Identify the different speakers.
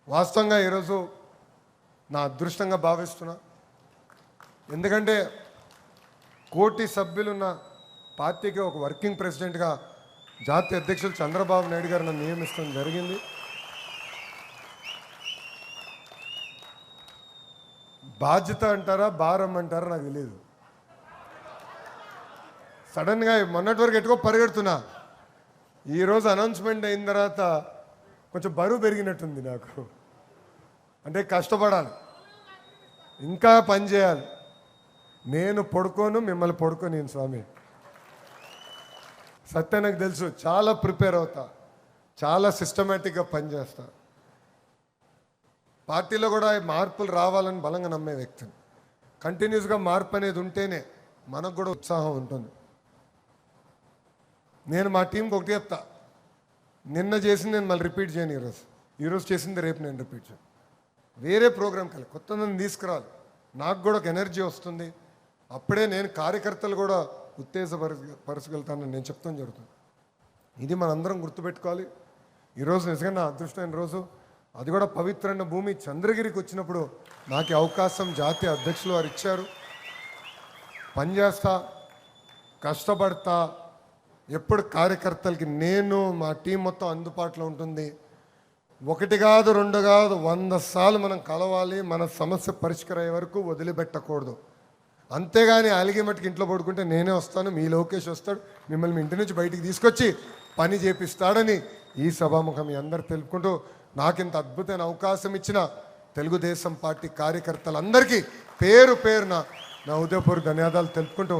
Speaker 1: వాస్తవంగా ఈరోజు నా అదృష్టంగా భావిస్తున్నా. ఎందుకంటే కోటి సభ్యులున్న పార్టీకి ఒక వర్కింగ్ ప్రెసిడెంట్గా జాతీయ అధ్యక్షులు చంద్రబాబు నాయుడు గారు నన్ను నియమించడం జరిగింది. బాధ్యత అంటారా భారం అంటారా నాకు తెలియదు. సడన్గా మొన్నటి వరకు ఎట్టుకో పరిగెడుతున్నా. ఈరోజు అనౌన్స్మెంట్ అయిన తర్వాత కొంచెం బరువు పెరిగినట్టుంది నాకు. అంటే కష్టపడాలి, ఇంకా పని చేయాలి. నేను పడుకోను, మిమ్మల్ని పడుకోను నేను స్వామి. సత్యం నాకు తెలుసు. చాలా ప్రిపేర్ అవుతా, చాలా సిస్టమేటిక్గా పనిచేస్తా. పార్టీలో కూడా మార్పులు రావాలని బలంగా నమ్మే వ్యక్తిని. కంటిన్యూస్గా మార్పు అనేది ఉంటేనే మనకు కూడా ఉత్సాహం ఉంటుంది. నేను మా టీంకి ఒకటి చెప్తా, నిన్న చేసింది నేను మళ్ళీ రిపీట్ చేయను. ఈరోజు చేసింది రేపు నేను రిపీట్ చేయను. వేరే ప్రోగ్రామ్కి వెళ్ళి కొత్త నన్ను తీసుకురాలి. నాకు కూడా ఒక ఎనర్జీ వస్తుంది. అప్పుడే నేను కార్యకర్తలు కూడా ఉత్తేజపరచగలుగుతానని నేను చెప్తాను జరుగుతుంది. ఇది మనందరం గుర్తుపెట్టుకోవాలి. ఈరోజు నిజంగా నా అదృష్టమైన రోజు. అది కూడా పవిత్రమైన భూమి చంద్రగిరికి వచ్చినప్పుడు నాకు అవకాశం జాతీయ అధ్యక్షులు వారు ఇచ్చారు. పనిచేస్తా, కష్టపడతా. ఎప్పుడు కార్యకర్తలకి నేను మా టీం మొత్తం అందుబాటులో ఉంటుంది. ఒకటి కాదు, రెండు కాదు, 100 సార్లు మనం కలవాలి. మన సమస్య పరిష్కారం అయ్యే వరకు వదిలిపెట్టకూడదు. అంతేగాని అలిగి మట్టుకు ఇంట్లో పడుకుంటే నేనే వస్తాను, మీ లోకేష్ వస్తాడు, మిమ్మల్ని మీ ఇంటి నుంచి బయటికి తీసుకొచ్చి పని చేపిస్తాడని ఈ సభాముఖం మీ అందరు తెలుపుకుంటూ, నాకింత అద్భుతమైన అవకాశం ఇచ్చిన తెలుగుదేశం పార్టీ కార్యకర్తలందరికీ పేరు పేరున నా ఉదయపూర్వక ధన్యవాదాలు తెలుపుకుంటూ